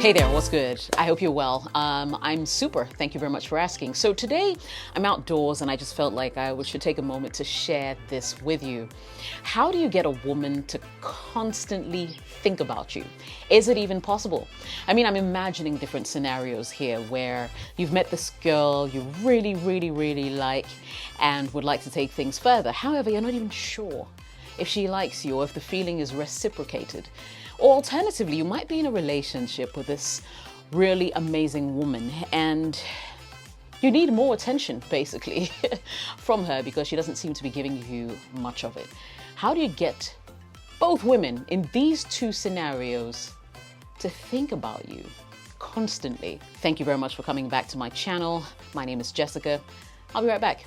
Hey there, what's good? I hope you're well. I'm super. Thank you very much for asking. So today I'm outdoors and I just felt like I should take a moment to share this with you. How do you get a woman to constantly think about you? Is it even possible? I mean, I'm imagining different scenarios here where you've met this girl you really like and would like to take things further. However, you're not even sure if she likes you or if the feeling is reciprocated. Or alternatively, you might be in a relationship with this really amazing woman and you need more attention, basically, from her because she doesn't seem to be giving you much of it. How do you get both women in these two scenarios to think about you constantly? Thank you very much for coming back to my channel. My name is Jessica. I'll be right back.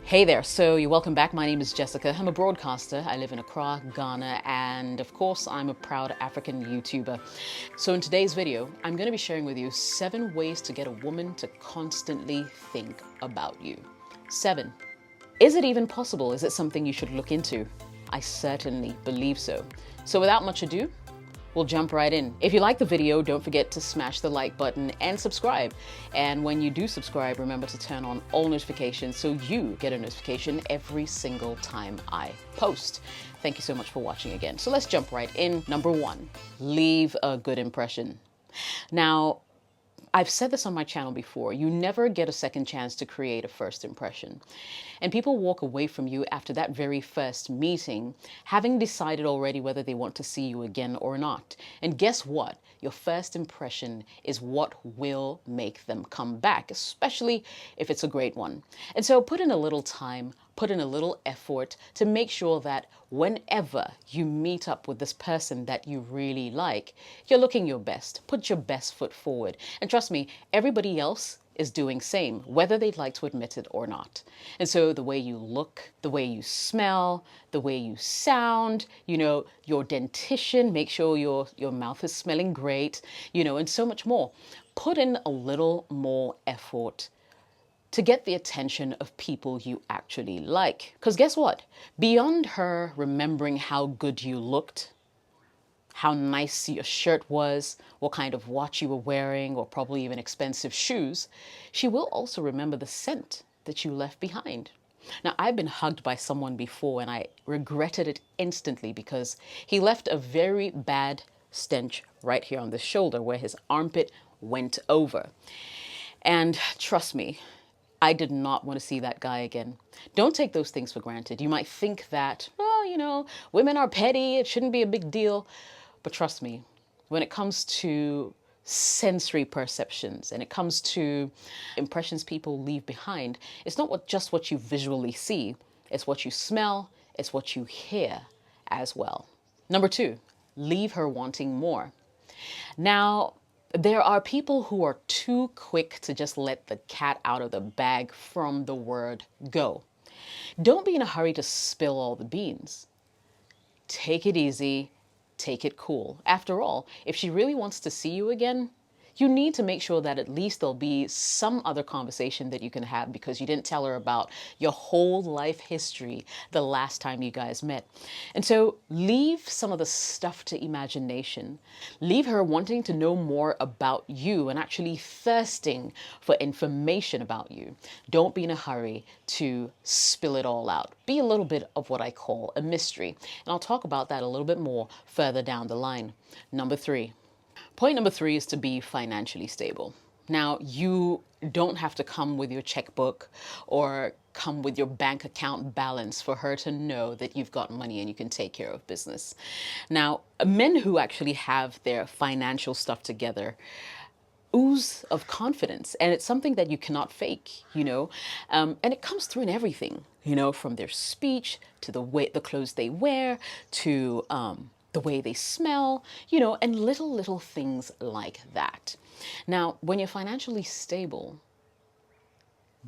Hey there, so you're welcome back. My name is Jessica. I'm a broadcaster. I live in Accra, Ghana, and of course, I'm a proud African YouTuber. So in today's video, I'm going to be sharing with you 7 ways to get a woman to constantly think about you. 7. Is it even possible? Is it something you should look into? I certainly believe so. So without much ado, we'll jump right in. If you like the video, don't forget to smash the like button and subscribe. And when you do subscribe, remember to turn on all notifications so you get a notification every single time I post. Thank you so much for watching again. So let's jump right in. Number 1, leave a good impression. Now, I've said this on my channel before, you never get a second chance to create a first impression. And people walk away from you after that very first meeting, having decided already whether they want to see you again or not. And guess what? Your first impression is what will make them come back, especially if it's a great one. And so put in a little time, put in a little effort to make sure that whenever you meet up with this person that you really like, you're looking your best. Put your best foot forward. And trust me, everybody else is doing same, whether they'd like to admit it or not. And so the way you look, the way you smell, the way you sound, your dentition, make sure your mouth is smelling great, and so much more. Put in a little more effort to get the attention of people you actually like. Because guess what? Beyond her remembering how good you looked, how nice your shirt was, what kind of watch you were wearing, or probably even expensive shoes, she will also remember the scent that you left behind. Now, I've been hugged by someone before and I regretted it instantly because he left a very bad stench right here on the shoulder where his armpit went over. And trust me, I did not want to see that guy again. Don't take those things for granted. You might think that, women are petty, it shouldn't be a big deal. But trust me, when it comes to sensory perceptions and it comes to impressions people leave behind, it's not just what you visually see, it's what you smell, it's what you hear as well. Number 2, leave her wanting more. Now, there are people who are too quick to just let the cat out of the bag from the word go. Don't be in a hurry to spill all the beans. Take it easy. Take it cool. After all, if she really wants to see you again, you need to make sure that at least there'll be some other conversation that you can have because you didn't tell her about your whole life history the last time you guys met. And so leave some of the stuff to imagination. Leave her wanting to know more about you and actually thirsting for information about you. Don't be in a hurry to spill it all out. Be a little bit of what I call a mystery. And I'll talk about that a little bit more further down the line. Number 3. Point number 3 is to be financially stable. Now, you don't have to come with your checkbook or come with your bank account balance for her to know that you've got money and you can take care of business. Now, men who actually have their financial stuff together ooze of confidence, and it's something that you cannot fake, and it comes through in everything, from their speech to the clothes they wear to the way they smell, and little things like that. Now, when you're financially stable,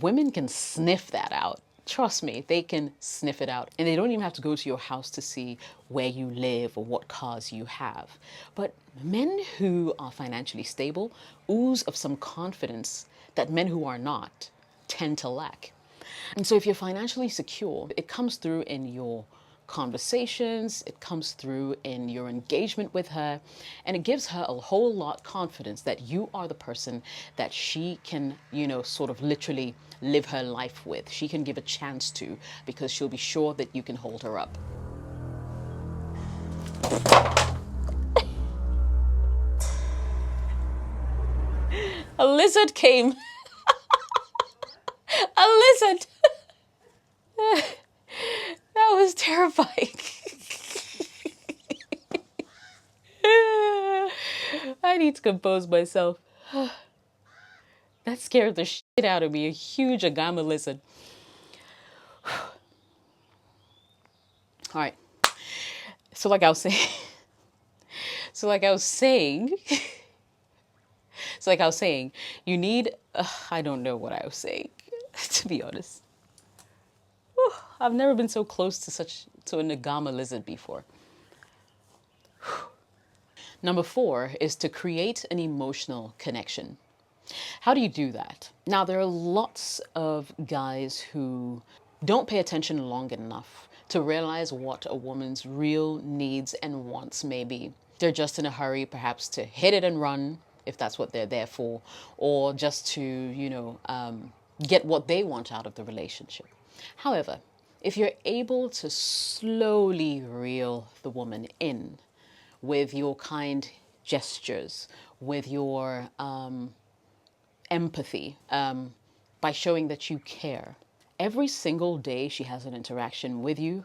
women can sniff that out. Trust me, they can sniff it out. And they don't even have to go to your house to see where you live or what cars you have. But men who are financially stable ooze of some confidence that men who are not tend to lack. And so if you're financially secure, it comes through in your conversations, it comes through in your engagement with her, and it gives her a whole lot confidence that you are the person that she can, sort of literally live her life with. She can give a chance to, because she'll be sure that you can hold her up. A lizard came. A lizard. That was terrifying. I need to compose myself. That scared the shit out of me. A huge agama lizard. All right. So like I was saying, so like I was saying, you need, I don't know what I was saying, to be honest. Whew, I've never been so close to a agama lizard before. Number 4 is to create an emotional connection. How do you do that? Now, there are lots of guys who don't pay attention long enough to realize what a woman's real needs and wants may be. They're just in a hurry, perhaps to hit it and run, if that's what they're there for, or just to, get what they want out of the relationship. However, if you're able to slowly reel the woman in with your kind gestures, with your empathy, by showing that you care, every single day she has an interaction with you,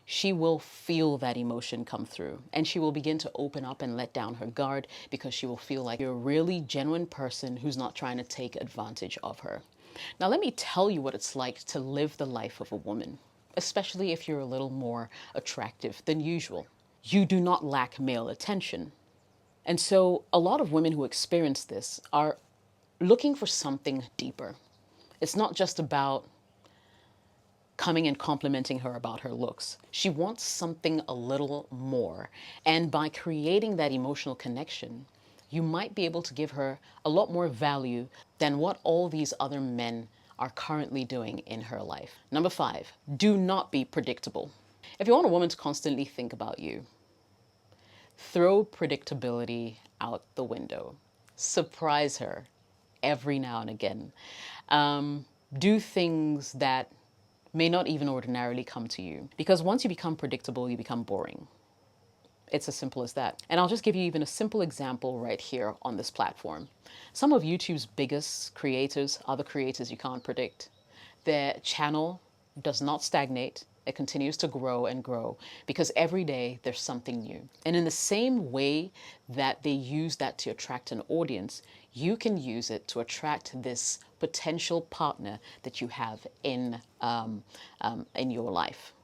she will feel that emotion come through, and she will begin to open up and let down her guard, because she will feel like you're a really genuine person who's not trying to take advantage of her. Now, let me tell you what it's like to live the life of a woman, especially if you're a little more attractive than usual. You do not lack male attention. And so a lot of women who experience this are looking for something deeper. It's not just about coming and complimenting her about her looks. She wants something a little more. And by creating that emotional connection, you might be able to give her a lot more value than what all these other men are currently doing in her life. Number 5, do not be predictable. If you want a woman to constantly think about you, throw predictability out the window. Surprise her every now and again. Do things that may not even ordinarily come to you. Because once you become predictable, you become boring. It's as simple as that. And I'll just give you even a simple example right here on this platform. Some of YouTube's biggest creators are the creators you can't predict. Their channel does not stagnate. It continues to grow and grow, because every day there's something new. And in the same way that they use that to attract an audience, you can use it to attract this potential partner that you have in your life.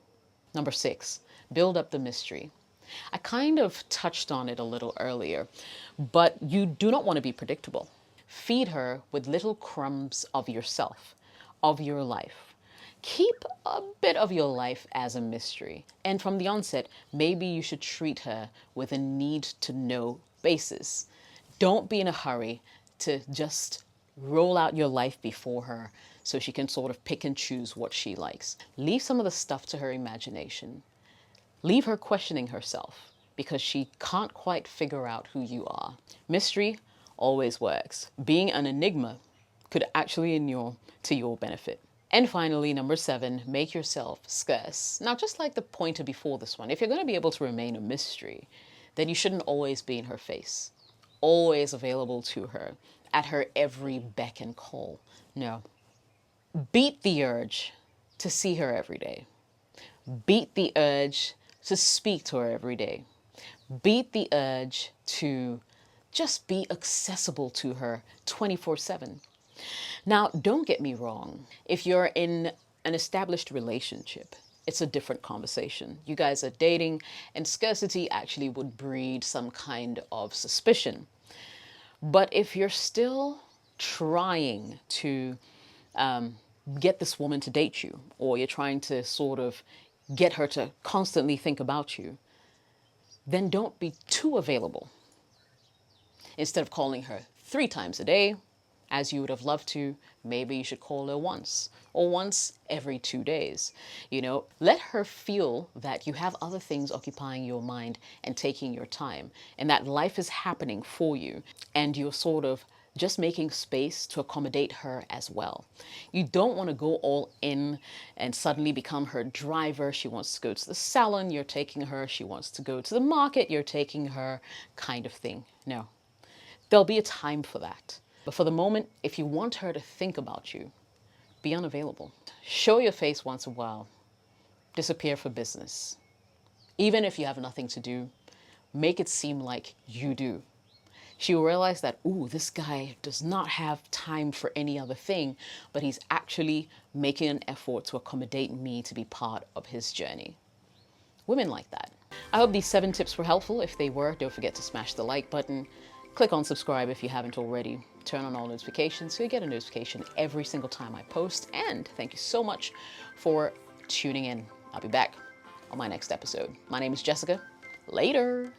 Number 6, build up the mystery. I kind of touched on it a little earlier, but you do not want to be predictable. Feed her with little crumbs of yourself, of your life. Keep a bit of your life as a mystery. And from the onset, maybe you should treat her with a need-to-know basis. Don't be in a hurry to just roll out your life before her so she can sort of pick and choose what she likes. Leave some of the stuff to her imagination. Leave her questioning herself, because she can't quite figure out who you are. Mystery always works. Being an enigma could actually inure to your benefit. And finally, number 7, make yourself scarce. Now, just like the pointer before this one, if you're going to be able to remain a mystery, then you shouldn't always be in her face, always available to her, at her every beck and call. No. Beat the urge to see her every day. Beat the urge to speak to her every day. Beat the urge to just be accessible to her 24/7. Now, don't get me wrong. If you're in an established relationship, it's a different conversation. You guys are dating, and scarcity actually would breed some kind of suspicion. But if you're still trying to get this woman to date you, or you're trying to sort of get her to constantly think about you, then don't be too available. Instead of calling her 3 times a day, as you would have loved to, maybe you should call her once or once every 2 days. You know, let her feel that you have other things occupying your mind and taking your time, and that life is happening for you, and you're sort of just making space to accommodate her as well. You don't want to go all in and suddenly become her driver. She wants to go to the salon, you're taking her. She wants to go to the market, you're taking her, kind of thing. No. There'll be a time for that. But for the moment, if you want her to think about you, be unavailable. Show your face once in a while. Disappear for business. Even if you have nothing to do, make it seem like you do. She will realize that, ooh, this guy does not have time for any other thing, but he's actually making an effort to accommodate me to be part of his journey. Women like that. I hope these 7 tips were helpful. If they were, don't forget to smash the like button. Click on subscribe if you haven't already. Turn on all notifications so you get a notification every single time I post. And thank you so much for tuning in. I'll be back on my next episode. My name is Jessica. Later.